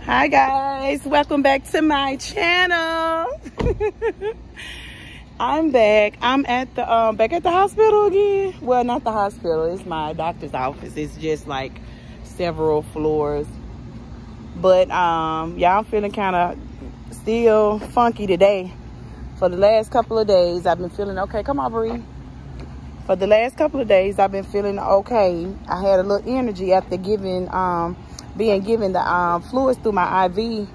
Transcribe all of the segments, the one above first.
Hi guys, welcome back to my channel. I'm back. I'm at the back at the hospital again. Well, not the hospital, it's my doctor's office. It's just like several floors. But yeah, I'm feeling kind of still funky today. For the last couple of days I've been feeling okay. Come on, Bree. For the last couple of days I've been feeling okay. I had a little energy after being given the fluids through my IV.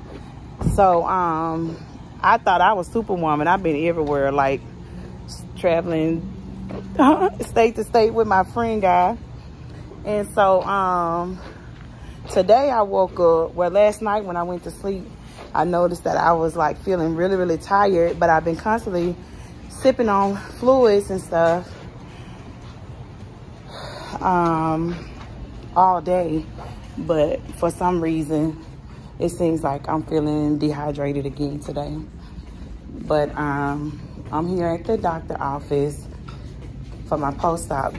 So I thought I was Superwoman. I've been everywhere, like traveling state to state with my friend guy. And so today I woke up, well, last night when I went to sleep, I noticed that I was like feeling really, really tired, but I've been constantly sipping on fluids and stuff all day. But for some reason, it seems like I'm feeling dehydrated again today. But I'm here at the doctor's office for my post-op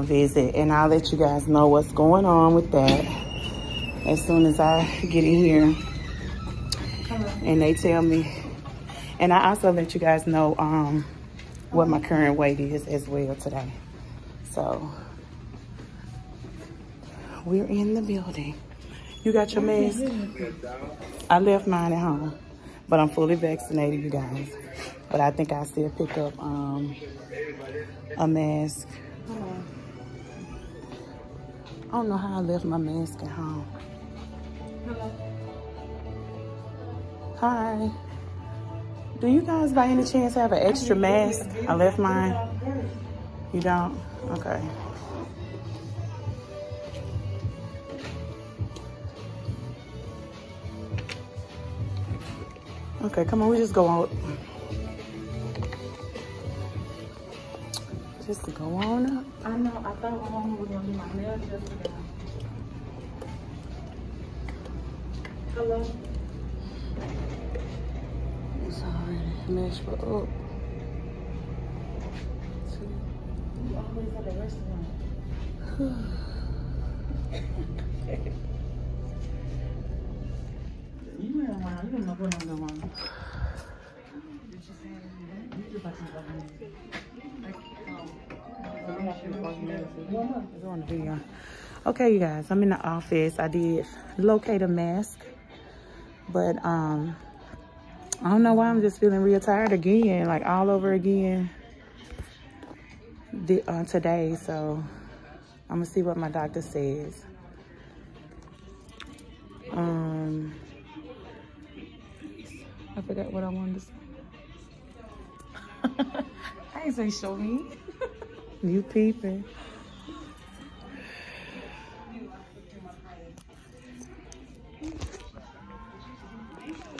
visit, and I'll let you guys know what's going on with that as soon as I get in here. And they tell me, and I also let you guys know what my current weight is as well today. So we're in the building. You got your mask? I left mine at home, but I'm fully vaccinated, you guys. But I think I still pick up a mask. I don't know how I left my mask at home. Hello. Hi. Do you guys by any chance have an extra mask? I left mine. You don't? Okay. Okay, come on, we just go out. Just go on up. I know, I thought my mama was gonna do my nails yesterday. Hello? It's already meshed up. You always at the restaurant. You ain't around, you don't know what I'm doing. Okay, you guys, I'm in the office. I did locate a mask, but I don't know why I'm just feeling real tired again, like all over again today. So I'm gonna see what my doctor says. I forgot what I wanted to say. I ain't say show me. You peeping.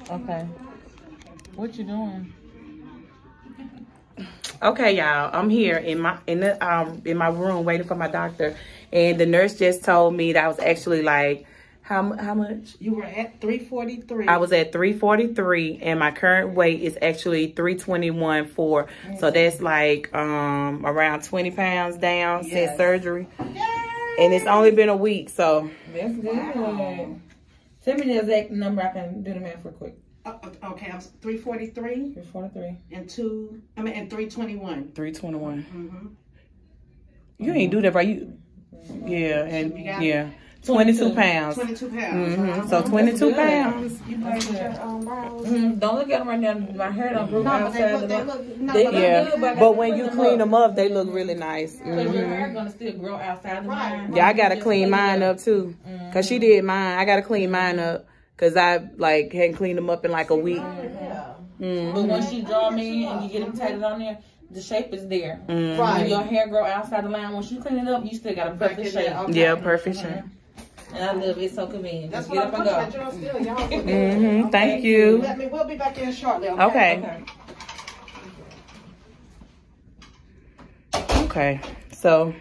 Okay. What you doing? Okay, y'all. I'm here in my room waiting for my doctor, and the nurse just told me that I was actually like, how much? You were at 343. I was at 343, and my current weight is actually 321.4. So that's like around 20 pounds down since surgery. Yay! And it's only been a week, so that's good. Wow. Tell me the exact number. I can do the math real quick. Okay, I'm 343. 343. And 321. 321. Mm-hmm. You ain't do that right. You 22 pounds. 22 pounds. Mm-hmm. So 22 pounds. You played with your brows. Don't look at them right now. My hair don't grow outside But when you clean them up, they look really nice. Because your hair gonna still grow outside the mine. Yeah, I gotta clean mine up too. Cause she did mine. I gotta clean mine up. Cause I like hadn't cleaned them up in like a week. But once you draw them in and you get them tightened on there, the shape is there. Right. When your hair grow outside the line, once you clean it up, you still got a perfect shape. Okay. Yeah, perfect shape. And I love it. It's so convenient. That's just get what up and go. Thank you. We'll be back in shortly. Okay. Okay. So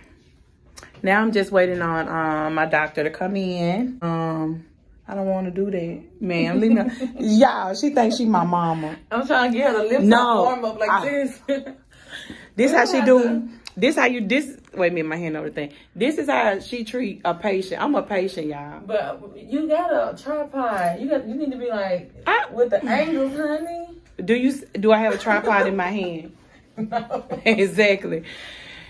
now I'm just waiting on my doctor to come in. I don't want to do that, ma'am. Leave me. Y'all, she thinks she my mama. I'm trying to get her to lift her arm up like this. This how she do. This how you. This wait a minute, my hand over the thing. This is how she treat a patient. I'm a patient, y'all. But you got a tripod. You need to be like with the angles, honey. Do I have a tripod in my hand? No. Exactly.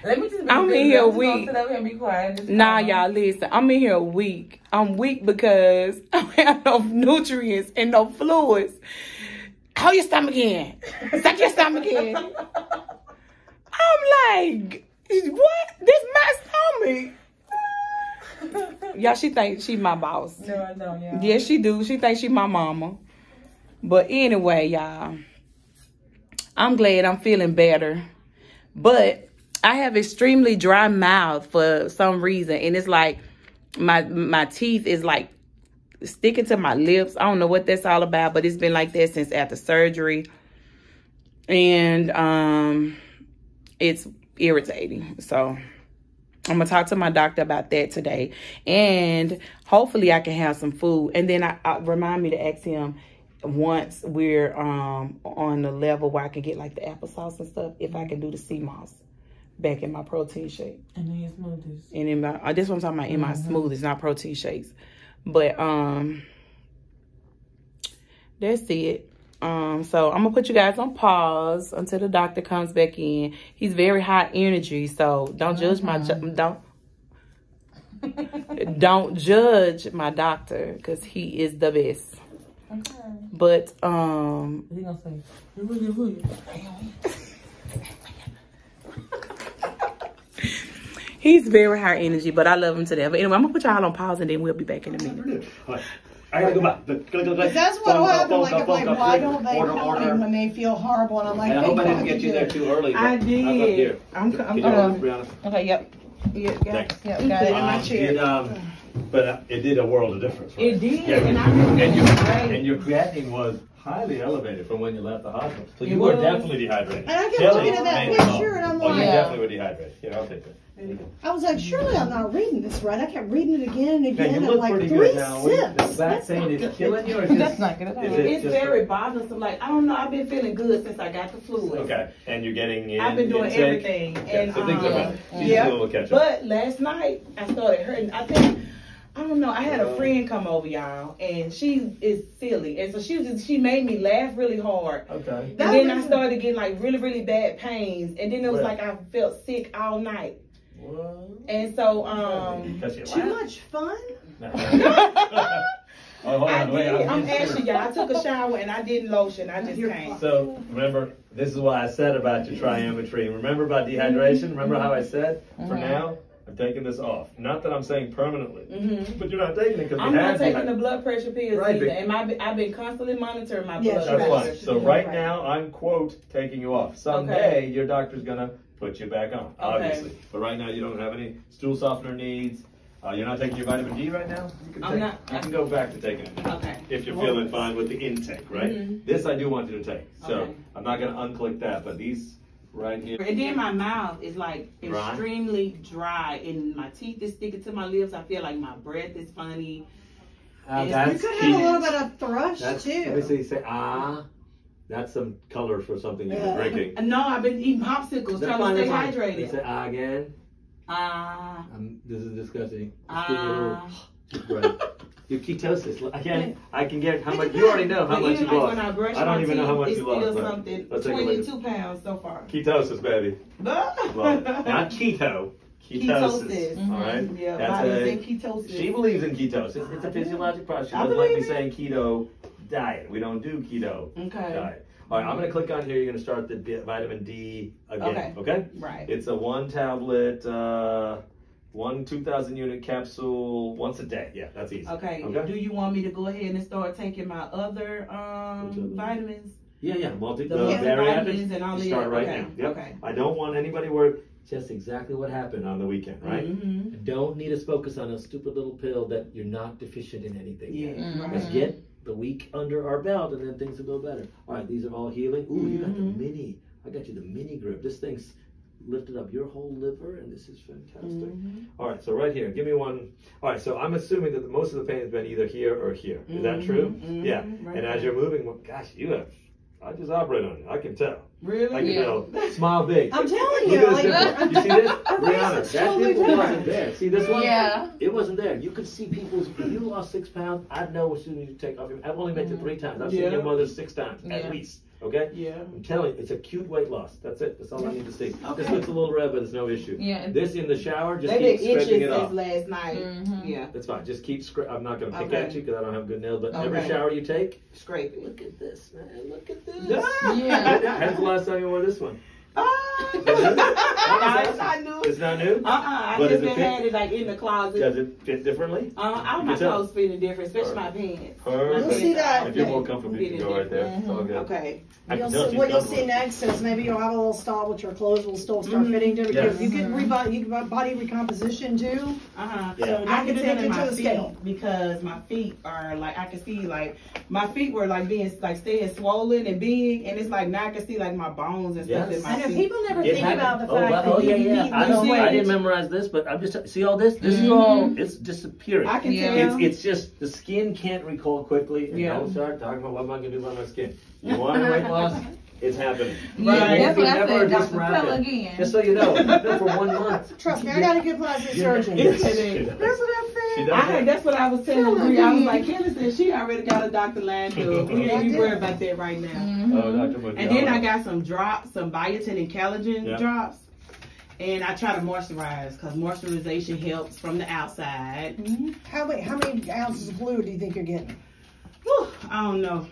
Let me just be I'm in here a week. Sit up here and be quiet. Nah, y'all, listen. I'm in here a week. I'm weak because I have no nutrients and no fluids. Hold your stomach in. Suck your stomach in. I'm like, what? This my stomach. Y'all, she thinks she my boss. No, I don't, y'all. Yes, she do. She thinks she my mama. But anyway, y'all, I'm glad I'm feeling better. But I have extremely dry mouth for some reason. And it's like my teeth is like sticking to my lips. I don't know what that's all about, but it's been like that since after surgery. And it's irritating. So I'm going to talk to my doctor about that today. And hopefully I can have some food. And then I remind me to ask him once we're on the level where I can get like the applesauce and stuff, if I can do the sea moss back in my protein shake. And in your smoothies. And in my, this is what I'm talking about, in my smoothies, not protein shakes. But that's it. So I'm gonna put you guys on pause until the doctor comes back in. He's very high energy, so don't judge my don't judge my doctor, because he is the best. Okay. But He gonna say, who? he's very high energy, but I love him to death. But anyway, I'm gonna put y'all on pause and then we'll be back in a minute. I gotta go back. That's what'll happen. Like, if like, why don't they call me when they feel horrible? And I'm like, I hope I didn't get you there too early. I did. I'm Can you hold it, Brianna? Okay, yep. Yep, Thanks. got it in my chair. But it did a world of difference. Right? It did, Yeah. and I really And your creatinine was highly elevated from when you left the hospital. So you It were was. definitely dehydrated. And I kept Kelly looking at that made it picture, home. and I'm Oh, you like, definitely were dehydrated. Here, I'll take that. I was like, surely I'm not reading this right. I kept reading it again and Yeah, again. you And look like, pretty 3 good now. sips. Is that saying it's killing you, or That's not good at all. is it It's just very bothersome. Like, I don't know. I've been feeling good since I got the fluid. okay? And you're getting in. I've been doing intake? everything. Okay, And so things are better. She's yeah. still a catch up. But last night I started hurting. I think, I don't know. I had a friend come over, y'all, and she is silly, and so she made me laugh really hard. Okay. And then I started getting like really, really bad pains, and then it was Well. like I felt sick all night. What? And so Because you Too laugh? much fun? Oh, hold I on, wait, did. I'm getting asking y'all. I took a shower and I didn't lotion. I just came. So remember, this is what I said about your triametry. Remember about dehydration? Remember how I said, for now, I'm taking this off. Not that I'm saying permanently, but you're not taking it because I'm not taking the blood pressure pills Right, either. but- And I've been constantly monitoring my Yes, blood That's pressure. fine. So right now, I'm, quote, taking you off. Someday, your doctor's going to put you back on, obviously. But right now, you don't have any stool softener needs. You're not taking your vitamin D right now? You can, you can go back to taking it now. Okay. If you're feeling fine with the intake, right? This I do want you to take. So Okay. I'm not going to unclick that, but these right here. And then my mouth is like Dry? extremely dry, and my teeth is sticking to my lips. I feel like my breath is funny. You could have a little bit of thrush, Let me too. see, say, that's some color for something you've been drinking. No, I've been eating popsicles, trying to stay hydrated. Say again. This is disgusting. Right. Your ketosis. I can get how much. You already know how much you like lost. when I brush I don't my even know how much teeth, you lost. It's still but something. let's take a look. 22 pounds so far. Ketosis, baby. Love it. Not keto. Ketosis. All right. Yeah, That's body's in ketosis. She believes in ketosis. It's a physiologic process. She I doesn't like me believe it. saying keto diet. We don't do keto diet. All right, I'm going to click on here. You're going to start the vitamin D again. Okay? Right. It's a 1 tablet, 2,000 unit capsule once a day. Yeah, that's easy. Okay. Do you want me to go ahead and start taking my other vitamins? Yeah. The Bariatrics, and all you start right okay. now. Yep. Okay. I don't want anybody worried. Just exactly what happened on the weekend, right? I don't need us focus on a stupid little pill that you're not deficient in anything. Yeah. Let's get the week under our belt, and then things will go better. All right, these are all healing. Ooh, you got the mini. I got you the mini grip. This thing's lifted up your whole liver, and this is fantastic. All right, so right here, give me one. All right, so I'm assuming that most of the pain has been either here or here. Is that true? Yeah. Right And as you're moving, well, gosh, I just operate on you. I can tell. Really? Like, you know, smile big. I'm telling you. Look at Like, this dimple. You see this? Rihanna, it's that totally dimple different. wasn't there. See this one? Yeah. It wasn't there. You could see people's, if you lost 6 pounds, I'd know as soon as you take off your, I've only met you 3 times. I've seen your mother 6 times, at least. Okay? Yeah. I'm telling you, it's acute weight loss. That's it. That's all I need to see. Okay. This looks a little red, but it's no issue. Yeah. This in the shower, just They've keep been scraping itching it off. since last night. Yeah. That's fine. Just keep I'm not going to pick Okay. at you because I don't have good nails, but every Okay. shower you take, Scrape it. look at this, man. Look at this. Yeah. When's the last time you wore this one? It's not new. It's not new? I But just does it been fit? had it like in the closet. Does it fit differently? All my can tell. clothes fitting different, especially my pants. Perfect. You'll see that. If you're more comfortable, you can go right there. It's all good. Okay. I can You'll tell see, she's what you'll see comfortable. next is maybe you'll have a little style with your clothes will still start fitting different. Yes. You get body recomposition too. Yeah. So I not can get tell taken in to my the feet scale. because my feet are like I can see like my feet were like being like staying swollen and big, and it's like now I can see like my bones and stuff Yes. in my I know feet. people never It think happened. about the Oh, fact wow. that Oh, you yeah, can yeah. eat I know. weight. I didn't memorize this, but I'm just see all this. This is all. It's disappearing. I can Yeah. tell. It's just the skin can't recall quickly. And Yeah. don't start talking about what am I going to do about my skin. You want weight loss? It's happening. Yeah, Right. that's what I Never said, this Dr. rapid. Pell again. Just so you know, for 1 month. Trust me, I got a good plastic surgeon. Yes. That's She what does. I'm saying. She I does. heard that's what I was telling Bree. I was like, Kelly said she already got a Dr. Landau. We ain't even worried about that right now. Oh, Dr. Mujalla. And then I got some drops, some biotin and collagen Yeah. drops. And I try to moisturize because moisturization helps from the outside. How many ounces of fluid do you think you're getting? Whew, I don't know.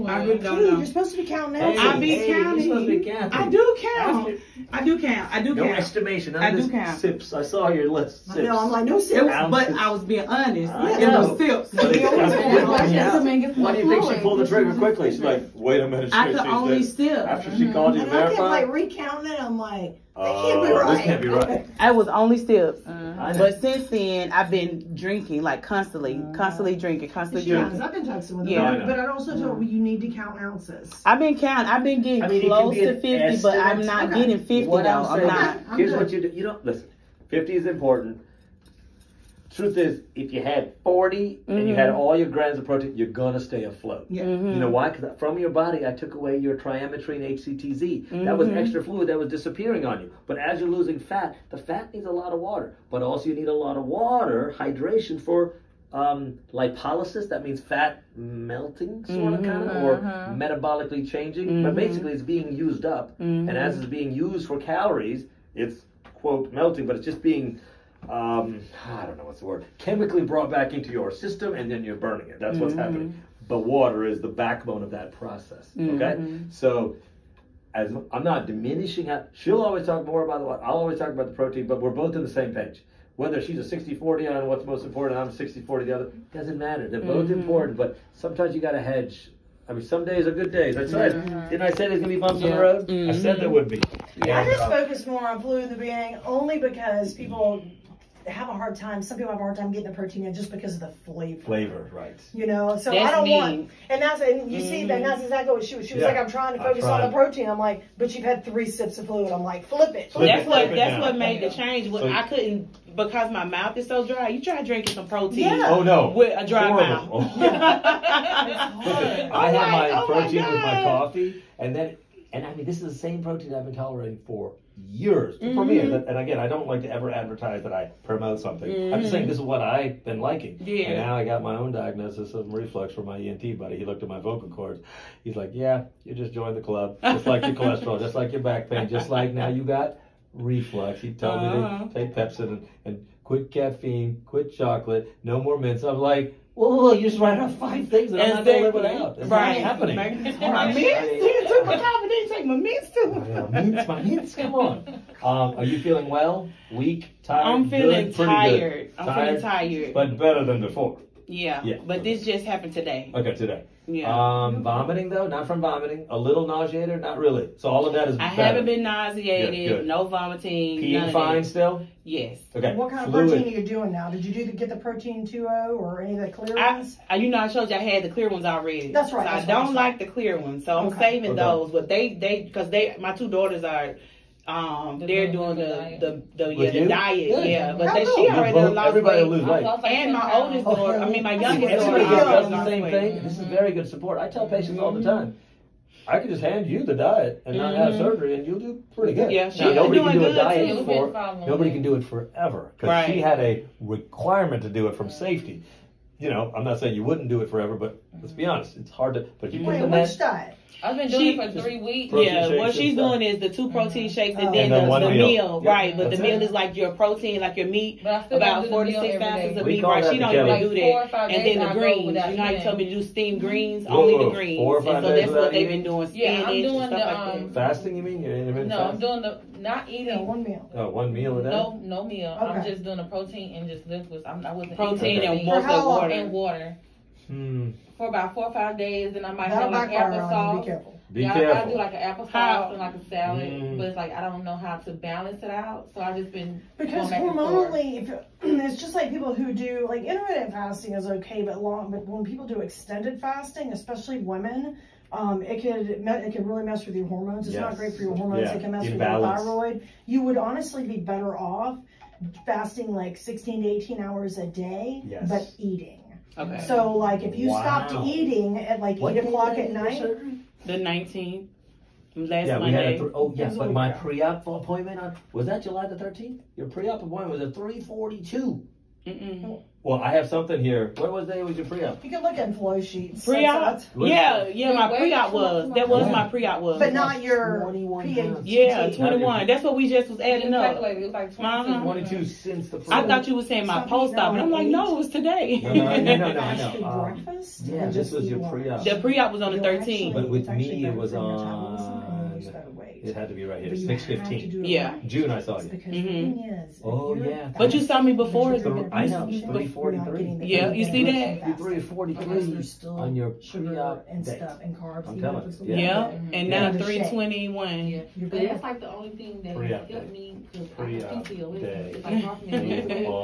I really don't Dude, know. you're supposed to be counting Hey, ounces. I be hey, you're counting. supposed to be counting. I do count. I do count. I do No count. estimation. None I of do this count. sips. I saw your list. I Sips. know, I'm like, no It sips. was, but I was being honest. I It know. was sips. But it's- Why do you think she fluid. pulled the trigger quickly? She's like, wait a minute. I she could said- only sip. After she called you to And I kept verify? like recounting it. I'm like, that can't be right. This can't be right. I was only sips. I know. But since then, I've been drinking like constantly drinking. Yeah, 'cause I've been texting with Yeah. her, but I also told you need to count ounces. I've been counting. I've been getting I mean, it close can be to an 50, but I'm estimate. not Okay. getting 50 What though. I'm I'm saying- not. I'm Here's good. what you do. You don't listen. 50 is important. Truth is, if you had 40 and you had all your grams of protein, you're gonna stay afloat. Yeah. Mm-hmm. You know why? Because from your body, I took away your triametrine HCTZ. That was extra fluid that was disappearing on you. But as you're losing fat, the fat needs a lot of water. But also you need a lot of water, hydration for lipolysis. That means fat melting, sort of, kind of, or metabolically changing. But basically, it's being used up. And as it's being used for calories, it's, quote, melting, but it's just being... I don't know what's the word, chemically brought back into your system, and then you're burning it. That's what's happening. But water is the backbone of that process. Okay, so as I'm not diminishing how she'll always talk more about the water. I'll always talk about the protein, but we're both on the same page. Whether she's a 60-40 on what's most important, I'm 60-40 the other, doesn't matter. They're both important, but sometimes you got to hedge. I mean, some days are good days. I said, didn't I say there's gonna be bumps on the road? I said there would be. I just focus more on fluid in the beginning only because people have a hard time. Some people have a hard time getting the protein in just because of the flavor. Flavor, right? You know, so That's I don't me. want. And you see that. That's exactly what she was. She was Yeah. like, I'm trying to I focus on tried. the protein. I'm like, but you've had 3 sips of fluid. I'm like, flip it. Flip That's it, what flip it that's down. what made the change. What So- I couldn't because my mouth is so dry. You try drinking some protein Yeah. Oh no! with a dry Horrible. mouth. I have my Oh my protein with my God. coffee, and I mean, this is the same protein I've been tolerating for years. For me, and again, I don't like to ever advertise that I promote something. I'm just saying this is what I've been liking. Yeah. And now I got my own diagnosis of reflux from my ENT buddy. He looked at my vocal cords. He's like, "Yeah, you just joined the club, just like your cholesterol, just like your back pain, just like now you got reflux." He told me to take Pepsi and quit caffeine, quit chocolate, no more mints. I'm like, whoa, you just write out 5 things that I'm not going to live without. It's not happening. My mints. You took my coffee, didn't take my mints too. My mints, come on. Are you feeling well? Weak? Tired? I'm feeling good? Pretty tired. Good. I'm feeling tired. But better than before. Yeah. Yeah. But this just happened today. Okay, today. Yeah. Vomiting though, not from vomiting. A little nauseated, not really. So all of that is I better. haven't been nauseated, Good. no vomiting. none Peeing of fine that. still? Yes. Okay. What kind of Fluid. protein are you doing now? Did you get the protein 2.0 or any of the clear ones? I showed you I had the clear ones already. That's right, So that's I what I don't saw. like the clear ones, so I'm Okay. saving Okay. those. But because my 2 daughters are, they're doing the With you? diet, Good. yeah. But How she cool. already lost Everybody will weight. lose weight. And my oldest daughter, I mean my youngest daughter, Everybody also does the lost same weight. thing. This is very good support. I tell patients all the time, I could just hand you the diet and not have surgery, and you'll do pretty good. Yeah, she's nobody doing can do a good, diet too. for. Nobody can do it forever because she had a requirement to do it from safety. You know, I'm not saying you wouldn't do it forever, but let's be honest, it's hard to. But if you put the which diet? I've been doing it for 3 weeks. Yeah, what she's doing is the 2 protein shakes and then the meal. Right, but the meal is like your protein, like your meat, about 46 ounces of meat. Right, she don't even do that. And then the greens, you know how you told me to do steamed greens? Only the greens. 4 or 5 and so days that's what they've been doing. Yeah, I'm doing and stuff like that. Fasting, you mean? You're intermittent No, I'm doing not eating. One meal. Oh, 1 meal a day? No meal. I'm just doing the protein and just liquids. I wasn't protein eating and water. And water. For about 4 or 5 days, and I might That'll have like applesauce. Be careful. Be careful. I do like an applesauce and like a salad, but it's like I don't know how to balance it out, so I've just been because hormonally, it's just like people who do like intermittent fasting is okay, but when people do extended fasting, especially women, it can really mess with your hormones. It's not great for your hormones. It can mess with your thyroid. You would honestly be better off fasting like 16 to 18 hours a day, but eating. Okay. So like if you stopped eating at like 8 o'clock at night. The 19th. Last yeah, Monday. we had yes, but my pre-op appointment was that July the 13th? Your pre-op appointment was at 3:42. Well, I have something here. What was day was your pre-op? You can look at flow sheets. Pre-op? Yeah, my pre-op was. That was my pre-op was. But not your 21. Yeah, 21. That's what we just was adding up. It was like 22 since the pre-op. I thought you were saying my post-op, and I'm like, no, it was today. No. Breakfast? Yeah, this was your pre-op. The pre-op was on the 13th. But with me, it was on... It had to be right here, 6:15. Yeah. June, I saw you. Oh, yeah. But you saw me before. I know, 3:43. Yeah, you see that? 3:43 on your pre-op day. I'm telling you. Yeah, and now 3:21. Yeah, but that's like the only thing that helped me because I feel it. It's like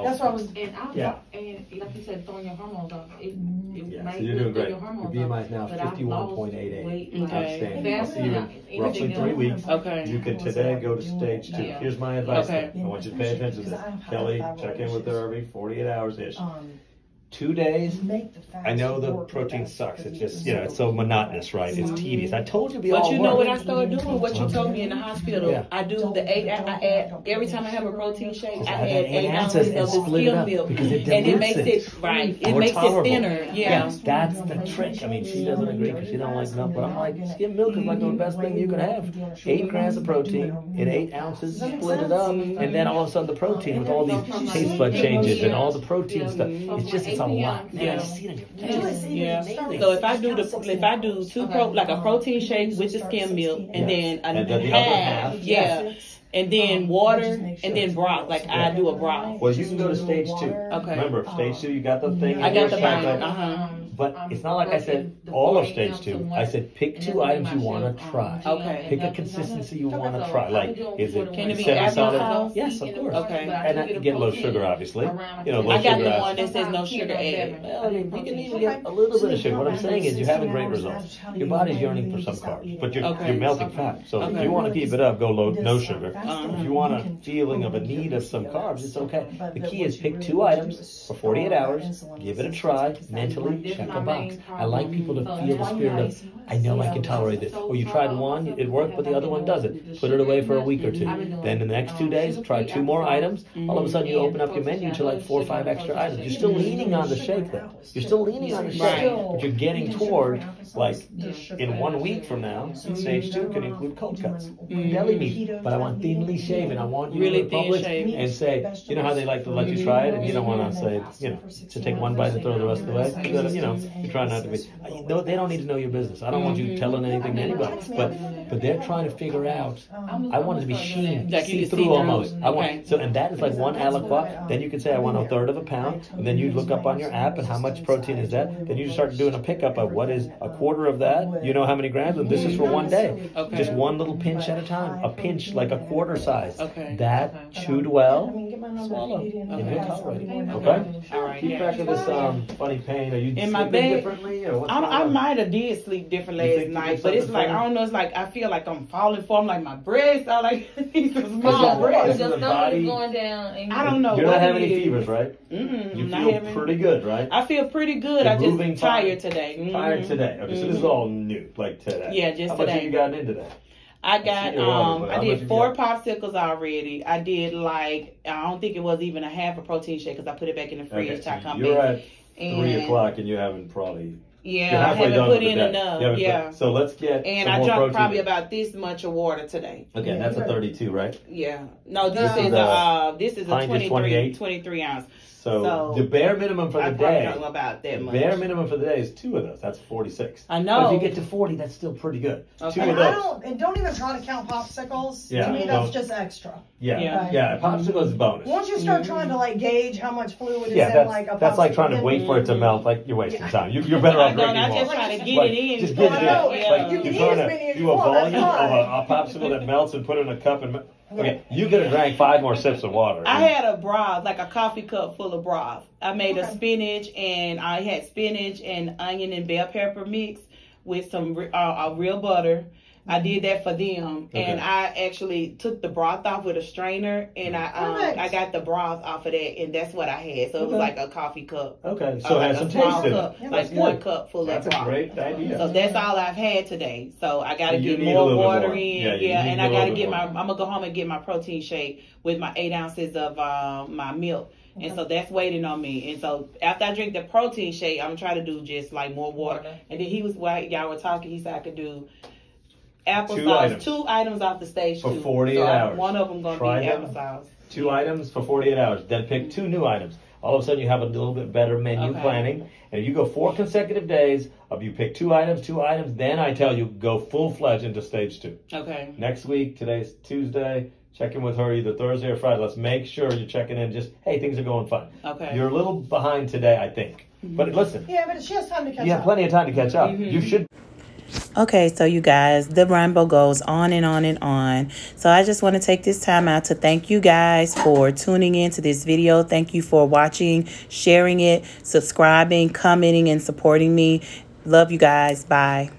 that's what I was. And like you said, throwing your hormones off. It so you're doing great. Your BMI is now 51.88. Outstanding. I'll see you in roughly 3 weeks. Okay. You can today go to stage 2. Here's my advice. I want you to pay attention to this. Kelly, check in with her every 48 hours-ish. 2 days, I know the protein sucks. It's just, it's so monotonous, right? It's tedious. I told you to be all But you know what I started doing? What you told me in the hospital. Yeah. I do the 8, I add, every time I have a protein shake, I add 8 ounces ounces and of the split it skim up milk. because it And it dilutes makes it, right, it more makes tolerable. it thinner. Yeah. That's the trick. I mean, she doesn't agree because she don't like milk, but I'm like, skim milk is like the best thing you can have. 8 grams of protein in 8 ounces, split it up, and then all of a sudden the protein with all these taste bud changes and all the protein stuff, it's a lot. Yeah, you see it in your face. Yeah. So if I do like a protein shake with the skim milk and then the other half, and then water and then broth, like I do a broth. Well, you can go to stage 2. Okay. Remember, stage 2, you got the thing. I got the bag. But it's not like I said all of stage 2. I said pick 2 items you want to try. Okay. Pick a consistency you want to try. Like, is it can it be semi-solid? Yes, of course. Okay. And get low sugar, obviously. Low I got sugar the one that says no sugar added. Well, I mean, you can even get a little bit of sugar. What I'm saying is you're having great results. Your body's yearning for some carbs, but you're melting fat. So if you want to keep it up, go no sugar. If you want a feeling of a need of some carbs, it's okay. The key is pick 2 items for 48 hours, give it a try, mentally check a box. I like people to feel the spirit of, I know I can tolerate this. Or you tried one, it worked, but the other one doesn't. Put it away for a week or 2. Then in the next 2 days, try 2 more items. All of a sudden, you open up your menu to like 4 or 5 extra items. You're still leaning on the shake, though. You're still leaning on the shake, but you're getting toward, like, in 1 week from now, stage 2 can include cold cuts, belly meat. But I want thinly shaven. I want you to public and say, you know how they like to let you try it, and you don't want to say, to take 1 bite and throw the rest away. You're trying not to be. No, they don't need to know your business. I don't want you telling anything to anybody. But they're trying to figure out. I want it to be sheen, see through almost. And that is like 1 aliquot. Then you can say I want 1/3 of a pound, and then you look up on your app and how much protein is that. Then you start doing a pickup of what is 1/4 of that. You know how many grams, and this is for 1 day. Just 1 little pinch at a time. A pinch like a quarter size. That chewed well, swallow. Okay. All right. Keep track of this funny pain. Are you back. Differently, or what's I might have did sleep different last night, but it's like, I don't know, it's like, I feel like I'm falling for, like my breasts are like, these are small breasts. Your stomach is going down. And I don't know You're what not having it any is. fevers, right? Mm-mm. You feel pretty good, right? I feel pretty good. You're I moving just fine. tired today. Mm-hmm. Tired today. Okay, so this is all new, like today. Yeah, just How much have today. you gotten in today? I got I much did you 4 popsicles already. I did like, I don't think it was even a half a protein shake because I put it back in the fridge till I come you're back. at 3 o'clock and you haven't probably. Yeah, I haven't put in enough. Yeah. So let's get. And some I more drank protein probably in. about this much of water today. Okay, that's a 32, right? Yeah. No, this is a Pint is 28? 23 ounce. So the bare minimum for the I probably day. don't know about that much. Bare minimum for the day is 2 of those. That's 46. I know. But if you get to 40, that's still pretty good. Okay. 2 of those. Don't even try to count popsicles. Yeah, To me, that's just extra. Yeah. Popsicle is a bonus. Once you start trying to like gauge how much fluid is in that's, like a popsicle, that's like trying to wait for it to melt. Like you're wasting time. You're better off drinking more. I just try to get it in. Just get it in. Yeah. Like You you're can trying eat as many to as do you a want, that's volume of fine. a popsicle that melts and put it in a cup and. Okay, you could have drank 5 more sips of water. I had a broth, like a coffee cup full of broth. I made a spinach, and I had spinach and onion and bell pepper mix with some real butter. I did that for them, and I actually took the broth off with a strainer, and I got the broth off of that, and that's what I had. So it was like a coffee cup. Okay, so it like has a some small taste in cup, it. like 1 cup full of broth. That's a great idea. So that's all I've had today. So I gotta get need a more little bit water more. in, Yeah, and I gotta get more. I'm gonna go home and get my protein shake with my 8 ounces of my milk. And so that's waiting on me. And so after I drink the protein shake, I'm trying to do just like more water. And then while y'all were talking, he said I could do applesauce, 2 items off the stage for 48 hours. One of them gonna be applesauce. 2 items for 48 hours. Then pick 2 new items. All of a sudden, you have a little bit better menu planning. And if you go 4 consecutive days of you pick 2 items, then I tell you go full-fledged into stage 2. Okay. Next week, today's Tuesday. Check in with her either Thursday or Friday. Let's make sure you're checking in. Just, hey, things are going fine. Okay. You're a little behind today, I think. But listen. Yeah, but she has time to catch up. You have plenty of time to catch up. You should. Okay, so you guys, the rainbow goes on and on and on. So I just want to take this time out to thank you guys for tuning in to this video. Thank you for watching, sharing it, subscribing, commenting, and supporting me. Love you guys. Bye.